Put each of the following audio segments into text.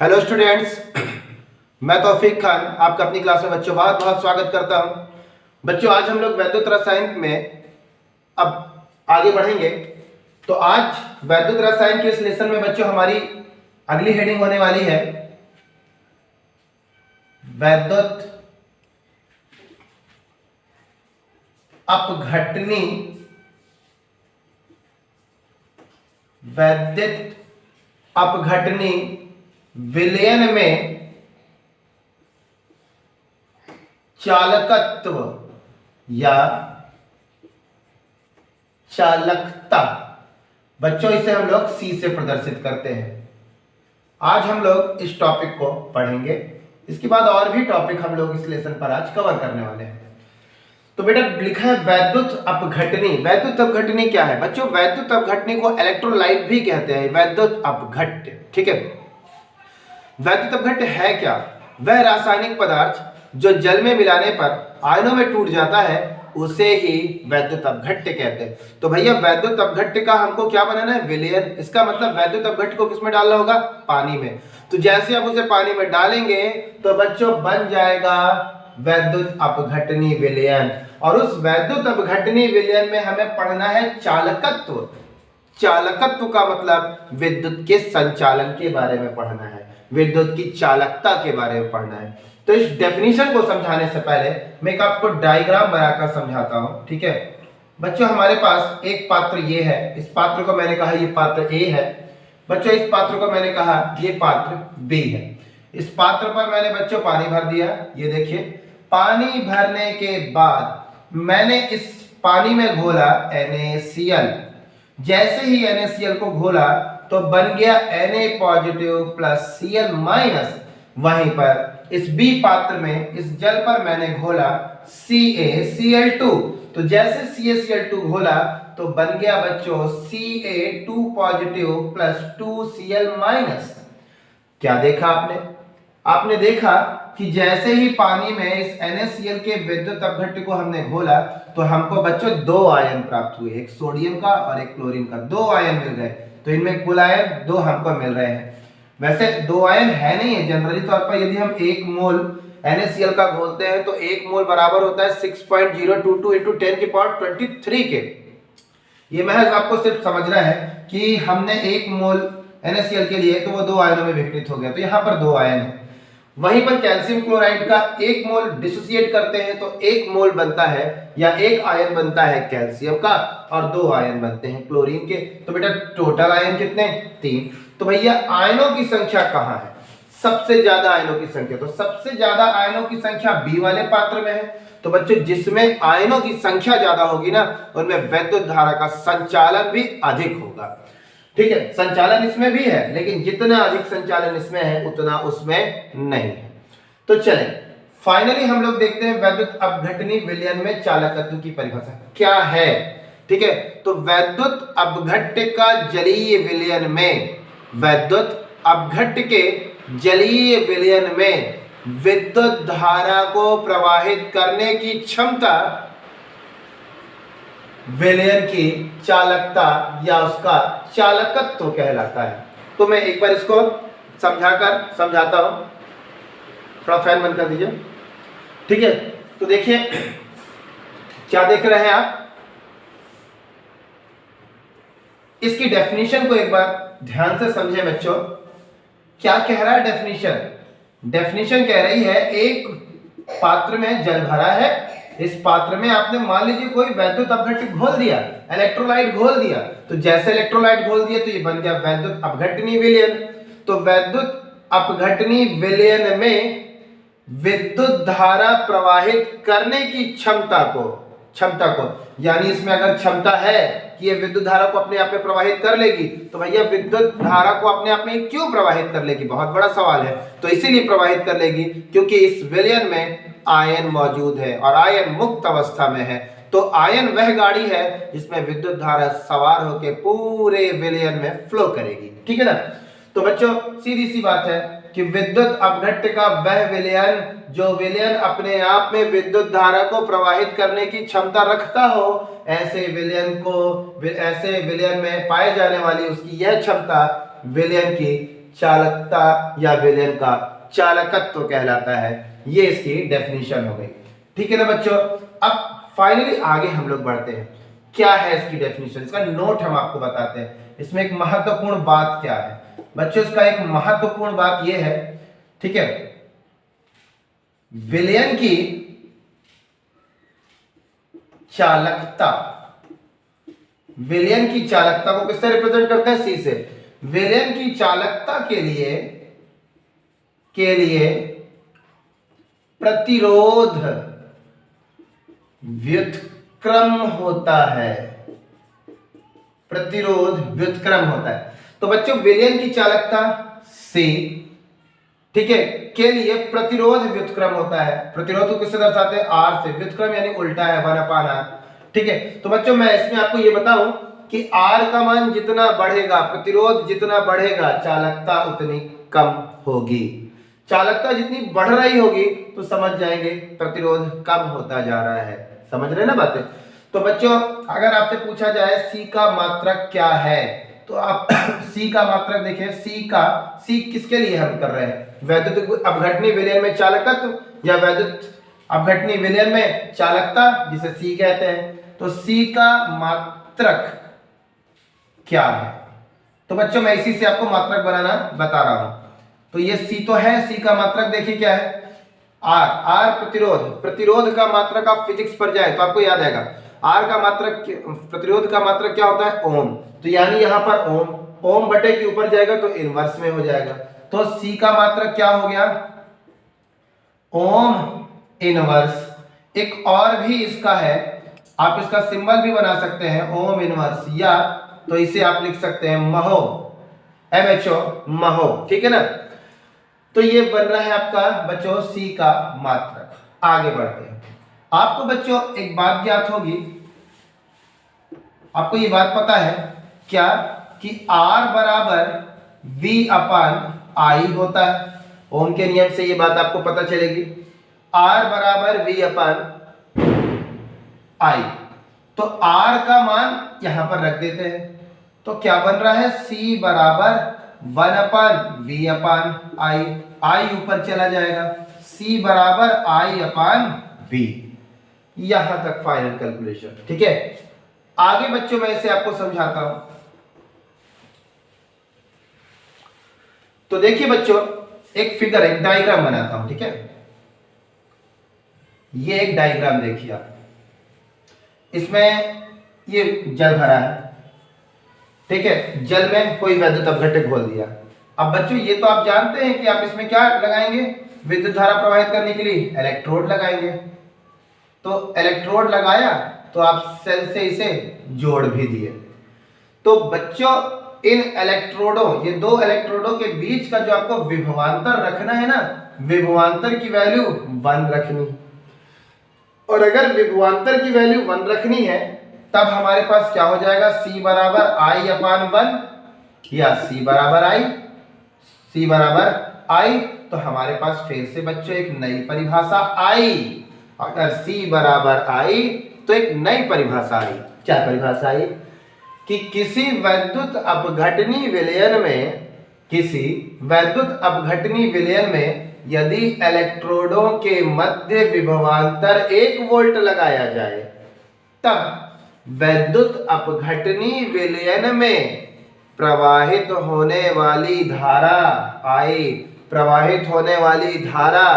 Hello students, मैं तौफीक खान आपका अपनी क्लास में बच्चों बहुत बहुत स्वागत करता हूं। बच्चों आज हम लोग वैद्युत रसायन में अब आगे बढ़ेंगे। तो आज वैद्युत रसायन के इस लेसन में बच्चों हमारी अगली हेडिंग होने वाली है वैद्युत अपघटनी। वैद्युत अपघटनी विलयन में चालकत्व या चालकता। बच्चों इसे हम लोग सी से प्रदर्शित करते हैं। आज हम लोग इस टॉपिक को पढ़ेंगे। इसके बाद और भी टॉपिक हम लोग इस लेसन पर आज कवर करने वाले हैं। तो बेटा लिखा है वैद्युत अपघटनी। वैद्युत अपघटनी क्या है बच्चों? वैद्युत अपघटनी को इलेक्ट्रोलाइट भी कहते हैं। वैद्युत अपघट्य, ठीक है। वैद्युत अपघट्य है क्या? वह रासायनिक पदार्थ जो जल में मिलाने पर आयनों में टूट जाता है उसे ही वैद्युत अपघट्य कहते हैं। तो भैया वैद्युत अपघट्य का हमको क्या बनाना है? विलयन। इसका मतलब वैद्युत अपघट्य को किसमें डालना होगा? पानी में। तो जैसे आप उसे पानी में डालेंगे तो बच्चों बन जाएगा वैद्युत अपघटनी विलयन। और उस वैद्युत अपघटनी विलयन में हमें पढ़ना है चालकत्व। चालकत्व का मतलब विद्युत के संचालन के बारे में पढ़ना है, विद्युत की चालकता के बारे में पढ़ना है। तो इस डेफिनेशन को समझाने से पहले मैं एक आपको डायग्राम बनाकर समझाता हूं, ठीक है। बच्चों हमारे पास एक पात्र ये है, इस पात्र को मैंने कहा ये पात्र ए है। बच्चों इस पात्र को मैंने कहा ये पात्र बी है। इस पात्र पर मैंने बच्चों पानी भर दिया। ये देखिए पानी भरने के बाद मैंने इस पानी में घोला NaCl। जैसे ही NaCl को घोला तो बन गया Na positive plus Cl minus. वहीं पर इस बी पात्र में इस जल पर मैंने घोला CaCl2। तो जैसे CaCl2 घोला तो बन गया बच्चों Ca2 positive plus 2Cl minus. क्या देखा आपने? आपने देखा कि जैसे ही पानी में इस NaCl के विद्युत अपघट्य को हमने घोला तो हमको बच्चों दो आयन प्राप्त हुए, एक सोडियम का और एक क्लोरीन का। दो आयन मिल गए। तो इनमें कुल आयन दो हमको मिल रहे हैं। वैसे दो आयन है नहीं है, जनरली तौर पर यदि हम एक मोल NaCl का घोलते हैं तो एक मोल बराबर होता है 6.022 इंटू 10 की पावर 23 के। ये महज आपको सिर्फ समझना है कि हमने एक मोल NaCl के लिए तो वो दो आयनों में विघटित हो गया। तो यहाँ पर दो आयन है। वहीं पर कैल्शियम क्लोराइड का एक मोल डिसोसिएट करते हैं तो एक मोल बनता है या एक आयन बनता है कैल्शियम का और दो आयन बनते हैं क्लोरीन के। तो बेटा टोटल आयन कितने? 3। तो भैया आयनों की संख्या कहाँ है? सबसे ज्यादा आयनों की संख्या, तो सबसे ज्यादा आयनों की संख्या बी वाले पात्र में है। तो बच्चों जिसमें आयनों की संख्या ज्यादा होगी ना उनमें वैद्युत धारा का संचालन भी अधिक होगा, ठीक है। संचालन इसमें भी है लेकिन जितना अधिक संचालन इसमें है उतना उसमें नहीं है। तो चलें फाइनली हम लोग देखते हैं वैद्युत अपघटनी विलयन में चालकत्व की परिभाषा क्या है, ठीक है। तो वैद्युत अपघट्य का जलीय विलयन में, वैद्युत अपघट्य के जलीय विलयन में विद्युत धारा को प्रवाहित करने की क्षमता विलयन की चालकता या उसका चालकत्व कहलाता है। तो मैं एक बार इसको समझाता हूं। थोड़ा फैन बंद कर दीजिए, ठीक है। तो देखिए क्या देख रहे हैं आप? इसकी डेफिनेशन को एक बार ध्यान से समझें बच्चों। क्या कह रहा है डेफिनेशन? डेफिनेशन कह रही है एक पात्र में जल भरा है। इस पात्र में आपने मान लीजिए कोई वैद्युत अपघट्य घोल दिया, इलेक्ट्रोलाइट घोल दिया। तो जैसे इलेक्ट्रोलाइट घोल दिया तो ये बन गया वैद्युत अपघटनी विलयन। तो वैद्युत अपघटनी विलयन में विद्युत धारा प्रवाहित करने की क्षमता को यानी इसमें अगर क्षमता है कि ये विद्युत धारा को अपने आप में प्रवाहित कर लेगी तो भैया विद्युत धारा को अपने आप में क्यों प्रवाहित कर लेगी? बहुत बड़ा सवाल है। तो इसीलिए प्रवाहित कर लेगी क्योंकि इस विलयन में आयन मौजूद है और आयन मुक्त अवस्था में है। तो आयन वह गाड़ी है जिसमें विद्युत धारा सवार होकर पूरे विलयन में फ्लो करेगी, ठीक है ना। तो बच्चों सीधी सी बात है कि विद्युत अपघट्य का वह विलयन जो विलयन अपने आप में विद्युत धारा को प्रवाहित करने की क्षमता रखता हो, ऐसे विलयन में पाए जाने वाली उसकी यह क्षमता विलयन की चालकता या विलयन का चालकत्व कहलाता है। ये इसकी डेफिनेशन हो गई। ठीक है ना बच्चों। अब फाइनली आगे हम लोग बढ़ते हैं। क्या है इसकी डेफिनेशन, इसका नोट हम आपको बताते हैं। इसमें एक महत्वपूर्ण बात क्या है बच्चों, इसका एक महत्वपूर्ण बात यह है, ठीक है, विलयन की चालकता, विलयन की चालकता को किससे रिप्रेजेंट करते हैं, सी से। विलयन की चालकता के लिए प्रतिरोध व्युत्क्रम होता है, प्रतिरोध व्युत्क्रम होता है। तो बच्चों विलयन की चालकता सी, ठीक है, के लिए प्रतिरोध व्युत्क्रम होता है। प्रतिरोध को किससे दर्शाते हैं, आर से। व्युत्क्रम यानी उल्टा है, 1/r। ठीक है, तो बच्चों मैं इसमें आपको ये बताऊं कि आर का मान जितना बढ़ेगा, प्रतिरोध जितना बढ़ेगा, चालकता उतनी कम होगी। चालकता जितनी बढ़ रही होगी तो समझ जाएंगे प्रतिरोध कम होता जा रहा है। समझ रहे ना बातें। तो बच्चों अगर आपसे पूछा जाए सी का मात्रक क्या है, तो आप सी का मात्रक देखिए। सी किसके लिए हम कर रहे हैं, वैद्युत अपघटनीय विलयन में चालकत्व या वैद्युत अपघटनीय विलयन में चालकता, जिसे सी कहते हैं। तो सी का मात्रक क्या है, तो बच्चों मैं इसी से आपको मात्रक बनाना बता रहा हूं। तो ये सी तो है, सी का मात्रक देखिए क्या है, आर प्रतिरोध। प्रतिरोध का मात्रक आप फिजिक्स पर जाए तो आपको याद आएगा, आर का मात्रक, प्रतिरोध का मात्रक क्या होता है, ओम। तो यानी यहां पर ओम बटे के ऊपर जाएगा तो इनवर्स में हो जाएगा। तो सी का मात्रक क्या हो गया, ओम इनवर्स। एक और भी इसका है, आप इसका सिंबल भी बना सकते हैं, ओम इनवर्स, या तो इसे आप लिख सकते हैं महो, MHO, महो। ठीक है ना। तो ये बन रहा है आपका बच्चों सी का मात्रक। आगे बढ़ते हैं। आपको बच्चों एक बात ज्ञात होगी, आपको ये बात पता है क्या कि R बराबर V/I होता है। ओम के नियम से ये बात आपको पता चलेगी, R बराबर V/I। तो R का मान यहां पर रख देते हैं, तो क्या बन रहा है, C बराबर 1/V/I। I ऊपर चला जाएगा, C बराबर I/V। यहां तक फाइनल कैलकुलेशन। ठीक है, आगे बच्चों मैं इसे आपको समझाता हूं। तो देखिए बच्चों एक फिगर, एक डायग्राम बनाता हूं। ठीक है, ये एक डायग्राम देखिए आप, इसमें ये जल भरा है। ठीक है, जल में कोई वैद्युत अपघटक घोल दिया। अब बच्चों ये तो आप जानते हैं कि आप इसमें क्या लगाएंगे, विद्युत धारा प्रवाहित करने के लिए इलेक्ट्रोड लगाएंगे। तो इलेक्ट्रोड लगाया तो आप सेल से इसे जोड़ भी दिए। तो बच्चों इन इलेक्ट्रोडों, ये दो इलेक्ट्रोडों के बीच का जो आपको विभवांतर रखना है ना, विभवांतर की वैल्यू 1 रखनी। और अगर विभवांतर की वैल्यू 1 रखनी है तब हमारे पास क्या हो जाएगा, C बराबर I/1 या C बराबर I। तो हमारे पास फिर से बच्चों एक नई परिभाषा आई। अगर C बराबर I तो एक नई परिभाषा आई। क्या परिभाषा आई कि किसी वैद्युत अपघटनीय विलयन में यदि इलेक्ट्रोडों के मध्य विभवांतर 1 वोल्ट लगाया जाए तब वैद्युत अपघटनीय विलयन में प्रवाहित होने वाली धारा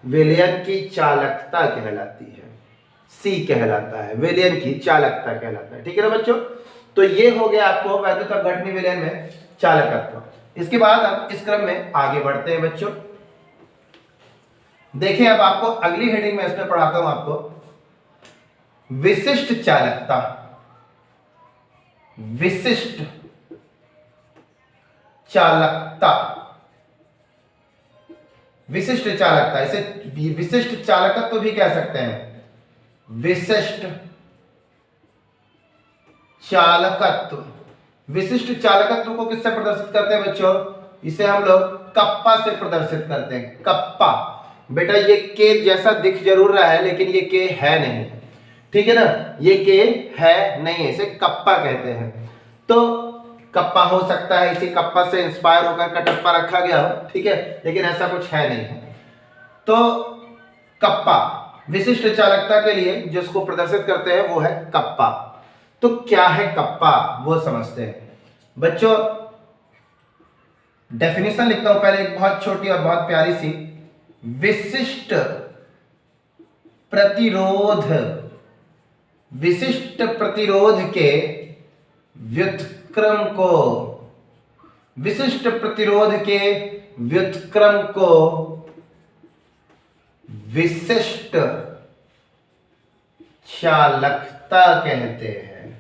विलयन की चालकता कहलाती है। सी कहलाता है, विलयन की चालकता कहलाता है। ठीक है ना बच्चों। तो ये हो गया आपको वैद्युत अपघटनीय विलयन में चालकत्व। इसके बाद अब इस क्रम में आगे बढ़ते हैं बच्चों। देखें अब आपको अगली हेडिंग में इसमें पढ़ाता हूं आपको विशिष्ट चालकता। विशिष्ट चालकता, इसे विशिष्ट चालकत्व भी कह सकते हैं। विशिष्ट चालकत्व को किससे प्रदर्शित करते हैं बच्चों, इसे हम लोग कप्पा से प्रदर्शित करते हैं। कप्पा बेटा ये के जैसा दिख जरूर रहा है लेकिन ये के है नहीं। ठीक है ना, ये के है नहीं, इसे कप्पा कहते हैं। तो कप्पा हो सकता है इसी कप्पा से इंस्पायर होकर कटप्पा रखा गया हो, ठीक है, लेकिन ऐसा कुछ है नहीं है। तो कप्पा विशिष्ट चालकता के लिए जिसको प्रदर्शित करते हैं वो है कप्पा। तो क्या है कप्पा वो समझते हैं बच्चों। डेफिनेशन लिखता हूं पहले, एक बहुत छोटी और बहुत प्यारी सी। विशिष्ट प्रतिरोध, विशिष्ट प्रतिरोध के व्युत्क्रम को, विशिष्ट प्रतिरोध के व्युत्क्रम को विशिष्ट चालकता कहते हैं।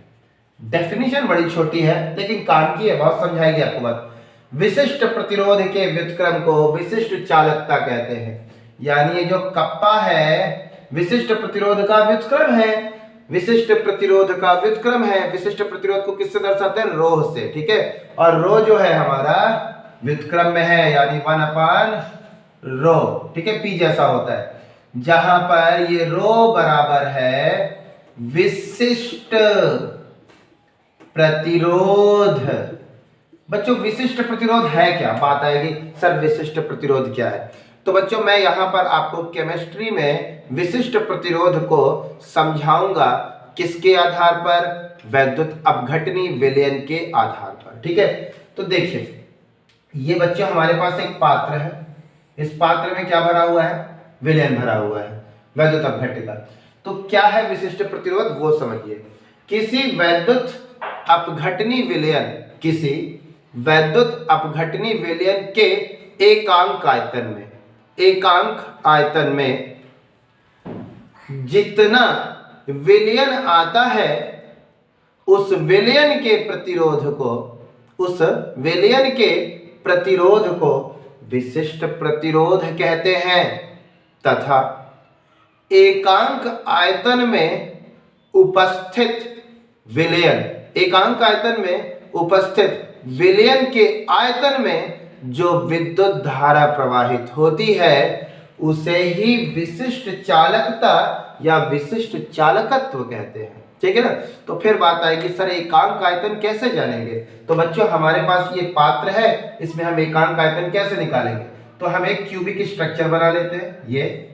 डेफिनेशन बड़ी छोटी है लेकिन काम की है, बहुत समझाएगी आपको बात। विशिष्ट प्रतिरोध के व्युत्क्रम को विशिष्ट चालकता कहते हैं। यानी ये जो कप्पा है विशिष्ट प्रतिरोध का व्युत्क्रम है, विशिष्ट प्रतिरोध का व्युत्क्रम है। विशिष्ट प्रतिरोध को किससे दर्शाते हैं? रो से, ठीक है। और रो जो है हमारा व्युत्क्रम में है, यानी 1/रो, ठीक है, पी जैसा होता है। जहां पर ये रो बराबर है विशिष्ट प्रतिरोध। बच्चों विशिष्ट प्रतिरोध है क्या? बात आएगी सर विशिष्ट प्रतिरोध क्या है। तो बच्चों मैं यहां पर आपको केमिस्ट्री में विशिष्ट प्रतिरोध को समझाऊंगा। किसके आधार पर? वैद्युत अपघटनी विलयन के आधार पर, ठीक है। तो देखिए ये बच्चों हमारे पास एक पात्र है, इस पात्र में क्या भरा हुआ है? विलयन भरा हुआ है, वैद्युत अपघट्य का। तो क्या है विशिष्ट प्रतिरोध वो समझिए। किसी वैद्युत अपघटनी विलयन, किसी वैद्युत अपघटनी विलयन के एकांक आयतन में, एकांक आयतन में जितना विलयन आता है उस विलयन के प्रतिरोध को, उस विलयन के प्रतिरोध को विशिष्ट प्रतिरोध कहते हैं। तथा एकांक आयतन में उपस्थित विलयन, एकांक आयतन में उपस्थित विलयन के आयतन में जो विद्युत धारा प्रवाहित होती है उसे ही विशिष्ट चालकता या विशिष्ट चालकत्व कहते हैं, ठीक है ना। तो फिर बात आएगी सर एकांक आयतन कैसे जानेंगे। तो बच्चों हमारे पास ये पात्र है, इसमें हम एकांक आयतन कैसे निकालेंगे। तो हम एक क्यूबिक स्ट्रक्चर बना लेते हैं, ये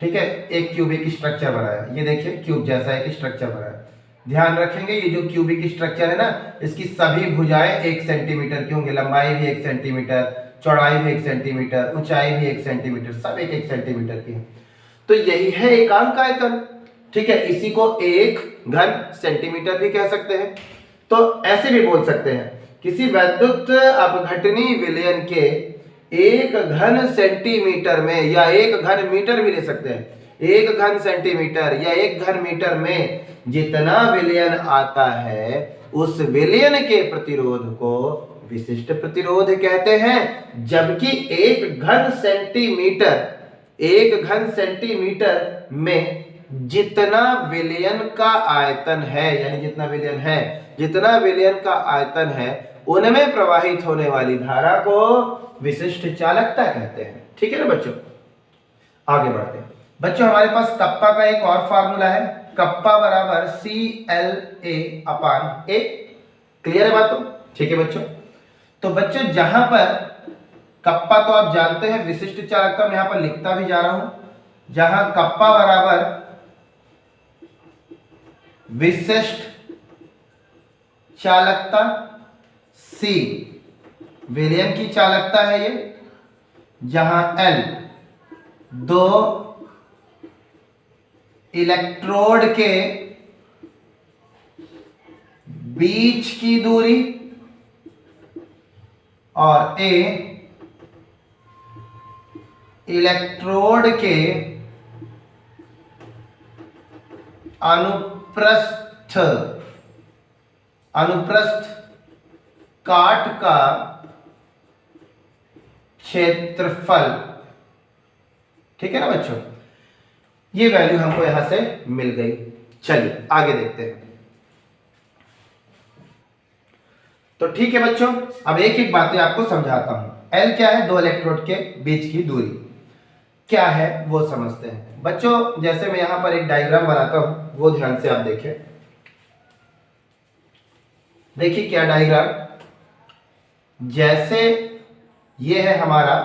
ठीक है, एक क्यूबिक स्ट्रक्चर बनाया, ये देखिए क्यूब जैसा एक स्ट्रक्चर बनाया। ध्यान रखेंगे ये जो क्यूबिक स्ट्रक्चर है ना, इसकी सभी भुजाएं 1 सेंटीमीटर की होंगी, लंबाई भी 1 सेंटीमीटर, चौड़ाई भी 1 सेंटीमीटर, ऊंचाई भी 1 सेंटीमीटर, सब 1 सेंटीमीटर की है। तो यही है एकांक आयतन, ठीक है। इसी को 1 घन सेंटीमीटर भी कह सकते हैं। तो ऐसे भी बोल सकते हैं किसी वैद्युत अपघटनी विलयन के 1 घन सेंटीमीटर में, या 1 घन मीटर भी ले सकते हैं, 1 घन सेंटीमीटर या 1 घन मीटर में जितना विलयन आता है उस विलयन के प्रतिरोध को विशिष्ट प्रतिरोध कहते हैं। जबकि 1 घन सेंटीमीटर, 1 घन सेंटीमीटर में जितना विलयन का आयतन है, यानी जितना विलयन है, जितना विलयन का आयतन है उनमें प्रवाहित होने वाली धारा को विशिष्ट चालकता कहते हैं, ठीक है ना बच्चों। आगे बढ़ते हैं बच्चों, हमारे पास कप्पा का एक और फार्मूला है, कप्पा बराबर CLA/A। क्लियर है बात? तो ठीक है बच्चों। तो बच्चों जहां पर कप्पा तो आप जानते हैं विशिष्ट चालकता, मैं यहां पर लिखता भी जा रहा हूं, जहां कप्पा बराबर विशिष्ट चालकता, C विलयन की चालकता है ये, जहां L 2 इलेक्ट्रोड के बीच की दूरी और A इलेक्ट्रोड के अनुप्रस्थ, अनुप्रस्थ काट का क्षेत्रफल, ठीक है ना बच्चों। ये वैल्यू हमको यहां से मिल गई। चलिए आगे देखते हैं। तो ठीक है बच्चों, अब एक एक बातें आपको समझाता हूं। L क्या है? 2 इलेक्ट्रोड के बीच की दूरी क्या है वो समझते हैं बच्चों। जैसे मैं यहां पर एक डायग्राम बनाता हूं, वो ध्यान से आप देखें। देखिए क्या डायग्राम, जैसे ये है हमारा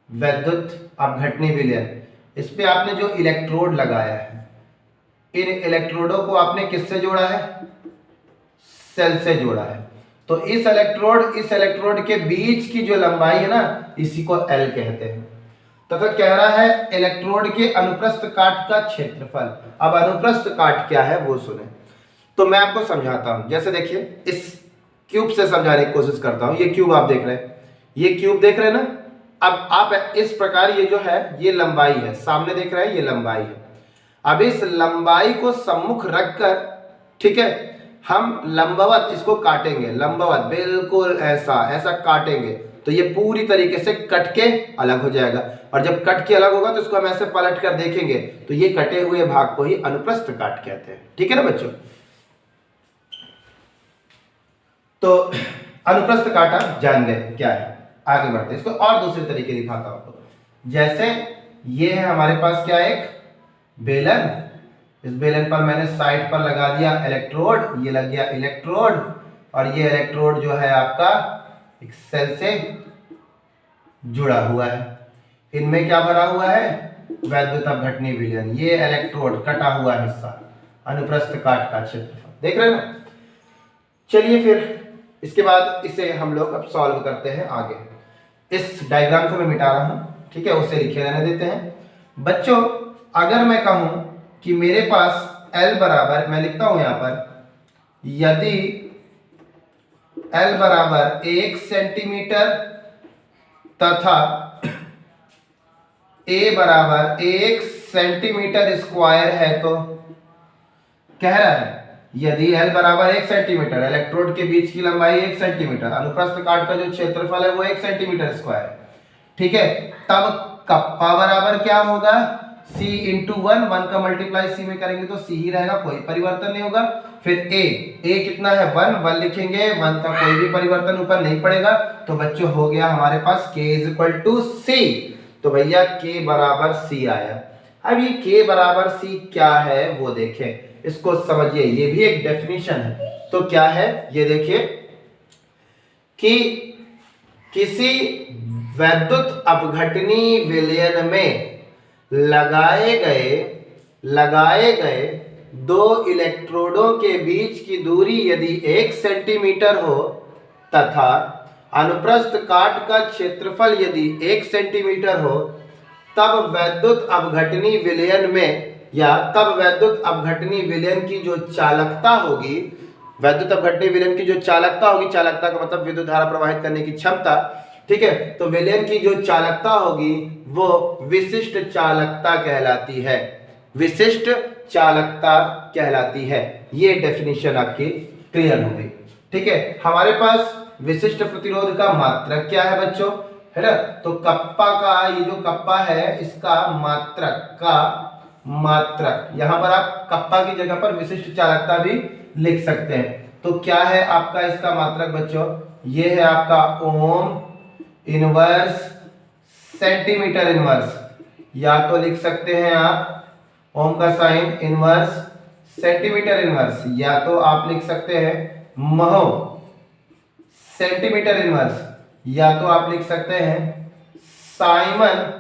वैद्युत अपघटनी विलयन, इस पे आपने जो इलेक्ट्रोड लगाया है, इन इलेक्ट्रोडों को आपने किससे जोड़ा है, सेल से जोड़ा है। तो इस इलेक्ट्रोड के बीच की जो लंबाई है ना, इसी को एल कहते हैं। तथा कह रहा है इलेक्ट्रोड के अनुप्रस्थ काट का क्षेत्रफल। अब अनुप्रस्थ काट क्या है वो सुने, तो मैं आपको समझाता हूं। जैसे देखिए, इस क्यूब से समझाने की कोशिश करता हूं। ये क्यूब आप देख रहे हैं, ये क्यूब देख रहे हैं ना। अब आप इस प्रकार, ये जो है ये लंबाई है, सामने देख रहे हैं ये लंबाई है। अब इस लंबाई को सम्मुख रखकर, ठीक है, हम लंबवत इसको काटेंगे, लंबवत बिल्कुल ऐसा ऐसा काटेंगे, तो ये पूरी तरीके से कट के अलग हो जाएगा। और जब कट के अलग होगा तो इसको हम ऐसे पलट कर देखेंगे, तो ये कटे हुए भाग को ही अनुप्रस्थ काट कहते हैं। ठीक है ना बच्चों। तो अनुप्रस्थ काट आप जान गए क्या है। आगे बढ़ते हैं, इसको और दूसरे तरीके दिखाता हूं आपको। जैसे ये है हमारे पास क्या, एक बेलन, इस बेलन पर मैंने साइड पर लगा दिया इलेक्ट्रोड, ये लग गया इलेक्ट्रोड, और ये इलेक्ट्रोड जो है आपका एक सेल से जुड़ा हुआ है। इनमें क्या भरा हुआ है, वैद्युत अपघटनी विलयन। ये इलेक्ट्रोड कटा हुआ हिस्सा, अनुप्रस्थ काट का क्षेत्रफल, देख रहे हैं ना। चलिए फिर इसके बाद इसे हम लोग अब सॉल्व करते हैं आगे। इस डायग्राम को मैं मिटा रहा हूं, ठीक है, उसे लिखे रहने देते हैं। बच्चों अगर मैं कहूं कि मेरे पास L बराबर, मैं लिखता हूं यहां पर, यदि L बराबर 1 सेंटीमीटर तथा A बराबर 1 सेंटीमीटर स्क्वायर है, तो कह रहा है यदि L बराबर 1 सेंटीमीटर, इलेक्ट्रोड के बीच की लंबाई 1 सेंटीमीटर, अनुप्रस्थ काट का जो क्षेत्रफल है वो 1 सेंटीमीटर स्क्वायर, ठीक है, तब कप्पा बराबर क्या होगा, C इंटू 1 का मल्टीप्लाई C में करेंगे तो C ही रहेगा, कोई परिवर्तन नहीं होगा। फिर A कितना है 1 लिखेंगे, 1 का कोई भी परिवर्तन ऊपर नहीं पड़ेगा, तो बच्चों हो गया हमारे पास K is equal to C। तो भैया K बराबर C आया। अब ये K बराबर C क्या है वो देखें, इसको समझिए, ये भी एक डेफिनेशन है। तो क्या है ये देखिए कि किसी वैद्युत अपघटनी विलयन में लगाए गए दो इलेक्ट्रोडों के बीच की दूरी यदि 1 सेंटीमीटर हो तथा अनुप्रस्थ काट का क्षेत्रफल यदि 1 सेंटीमीटर हो, तब वैद्युत अपघटनी विलयन में, या तब वैद्युत अपघटनी विलयन की जो चालकता होगी, वैद्युत अपघटनी विलयन की जो चालकता होगी, चालकता का मतलब विद्युत धारा प्रवाहित करने की क्षमता, ठीक है, तो विलयन की जो चालकता होगी वो विशिष्ट चालकता कहलाती है, विशिष्ट चालकता कहलाती है। ये डेफिनेशन आपकी क्लियर हो गई, ठीक है। हमारे पास विशिष्ट प्रतिरोध का मात्रक क्या है बच्चों, है ना, तो कप्पा का, ये जो कप्पा है इसका मात्रक, यहां पर आप कप्पा की जगह पर विशिष्ट चालकता भी लिख सकते हैं। तो क्या है आपका इसका मात्रक बच्चों, ये है आपका ओम इनवर्स सेंटीमीटर इनवर्स, या तो लिख सकते हैं आप ओम का साइन इनवर्स सेंटीमीटर इनवर्स, या तो आप लिख सकते हैं महो सेंटीमीटर इनवर्स, या तो आप लिख सकते हैं साइमन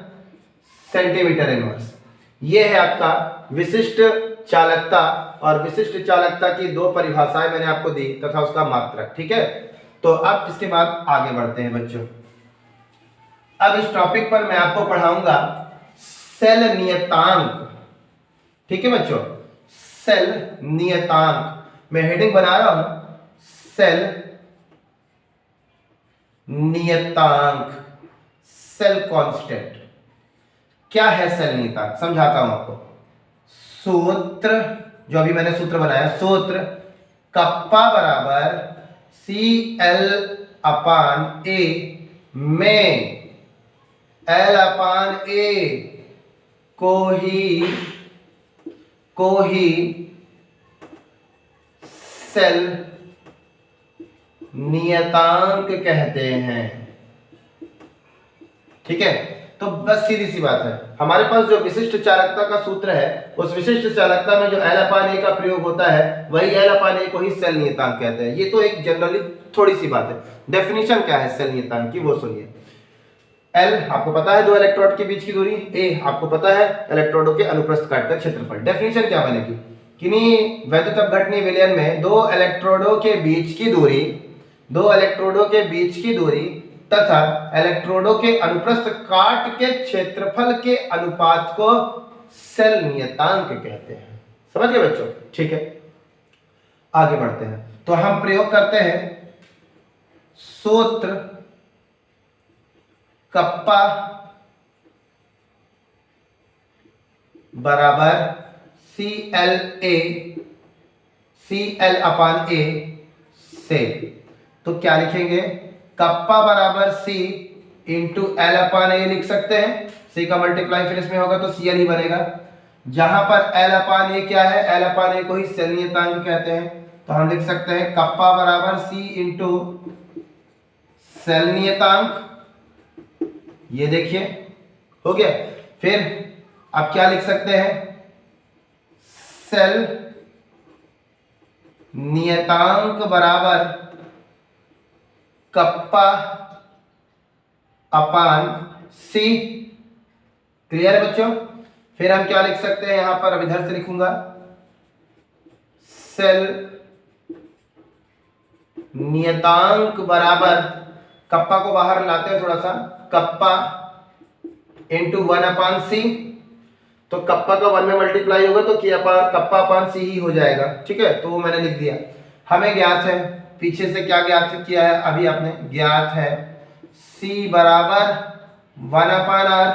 सेंटीमीटर इनवर्स। ये है आपका विशिष्ट चालकता, और विशिष्ट चालकता की दो परिभाषाएं मैंने आपको दी तथा उसका मात्रक, ठीक है। तो अब इसके बाद आगे बढ़ते हैं बच्चों। अब इस टॉपिक पर मैं आपको पढ़ाऊंगा सेल नियतांक, ठीक है बच्चों, सेल नियतांक। मैं हेडिंग बना रहा हूं सेल नियतांक, सेल कांस्टेंट। क्या है सेल नियतांक, समझाता हूं आपको। सूत्र, जो अभी मैंने सूत्र बनाया, सूत्र कप्पा बराबर CL अपान A में L अपान A को ही सेल नियतांक कहते हैं, ठीक है। तो बस सीधी सी बात है, हमारे पास जो विशिष्ट चालकता का सूत्र है, उस विशिष्ट चालकता में जो L/A का प्रयोग होता है वही L/A को ही सेल नियतांक कहते हैं। ये तो एक जनरली थोड़ी सी बात है। डेफिनेशन क्या है सेल नियतांक की वो सुनिए। L आपको पता है दो इलेक्ट्रोड के बीच की दूरी, A आपको पता है इलेक्ट्रोडों के अनुप्रस्थ काट का क्षेत्रफल। डेफिनेशन क्या बनेगी, किन्हीं वैद्युत अपघटनीय विलयन में दो इलेक्ट्रोडों के बीच की दूरी तथा इलेक्ट्रोडों के अनुप्रस्थ काट के क्षेत्रफल के अनुपात को सेल नियतांक कहते हैं। समझ गए बच्चों? ठीक है, आगे बढ़ते हैं। तो हम प्रयोग करते हैं सूत्र कप्पा बराबर CL/A से। तो क्या लिखेंगे, कप्पा बराबर C इंटू L/A लिख सकते हैं। C का मल्टीप्लाई फिर इसमें होगा तो Cl ही बनेगा। जहां पर L/A क्या है, L/A को ही सेल नियतांक कहते हैं। तो हम लिख सकते हैं कप्पा बराबर C इंटू सेल नियतांक, ये देखिए हो गया। फिर अब क्या लिख सकते हैं, सेल नियतांक बराबर कप्पा अपान C। क्लियर है बच्चों? फिर हम क्या लिख सकते हैं, यहां पर अब इधर से लिखूंगा, सेल नियतांक बराबर, कप्पा को बाहर लाते हैं थोड़ा सा, कप्पा इंटू 1/C। तो कप्पा का 1 में मल्टीप्लाई होगा तो कप्पा अपान C ही हो जाएगा। ठीक है, तो वो मैंने लिख दिया। हमें ज्ञात है, पीछे से क्या ज्ञात किया है, अभी आपने ज्ञात है C बराबर 1/R।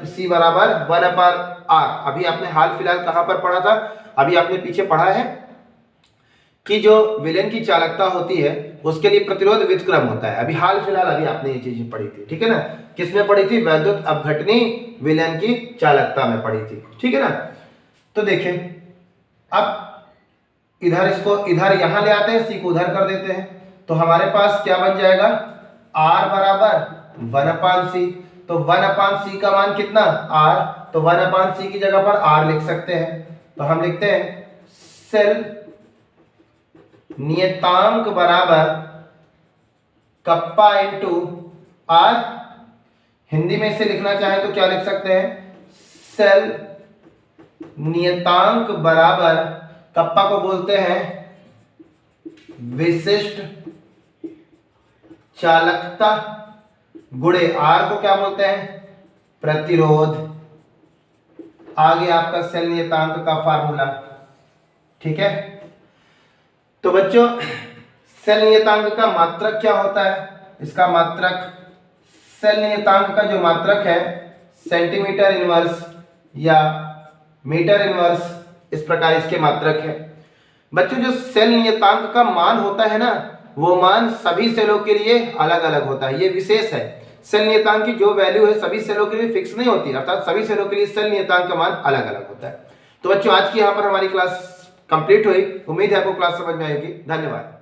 C बराबर 1/R। अभी आपने हाल फिलहाल कहां पर पढ़ा था, अभी आपने पीछे पढ़ा है कि जो विलयन की चालकता होती है उसके लिए प्रतिरोध व्युत्क्रम होता है। अभी हाल फिलहाल अभी आपने ये चीजें पढ़ी थी। ठीक है ना, किसमें पढ़ी थी, वैद्युत अपघटनीय विलयन की चालकता में पढ़ी थी। ठीक है ना। तो देखें, अब इधर इसको इधर यहां ले आते हैं, C को उधर कर देते हैं, तो हमारे पास क्या बन जाएगा, R बराबर 1/C। तो 1/C का मान कितना, R, तो 1/C की जगह पर R लिख सकते हैं। तो हम लिखते हैं सेल नियतांक बराबर कप्पा इंटू R। हिंदी में इसे लिखना चाहे तो क्या लिख सकते हैं, सेल नियतांक बराबर, कप्पा को बोलते हैं विशिष्ट चालकता, गुणे R को क्या बोलते हैं, प्रतिरोध। आगे आपका सेल नियतांक का फार्मूला। ठीक है, तो बच्चों सेल नियतांक का मात्रक क्या होता है, इसका मात्रक, सेल नियतांक का जो मात्रक है सेंटीमीटर इनवर्स या मीटर इनवर्स, इस प्रकार इसके मात्रक है। बच्चों जो सेल नियतांक का मान होता है ना, वो मान सभी सेलों के लिए अलग अलग होता है। ये विशेष है, सेल नियतांक की जो वैल्यू है सभी सेलों के लिए फिक्स नहीं होती, अर्थात सभी सेलों के लिए सेल नियतांक का मान अलग अलग होता है। तो बच्चों आज की यहाँ पर हमारी क्लास कंप्लीट हुई। उम्मीद है आपको क्लास समझ में आएगी। धन्यवाद।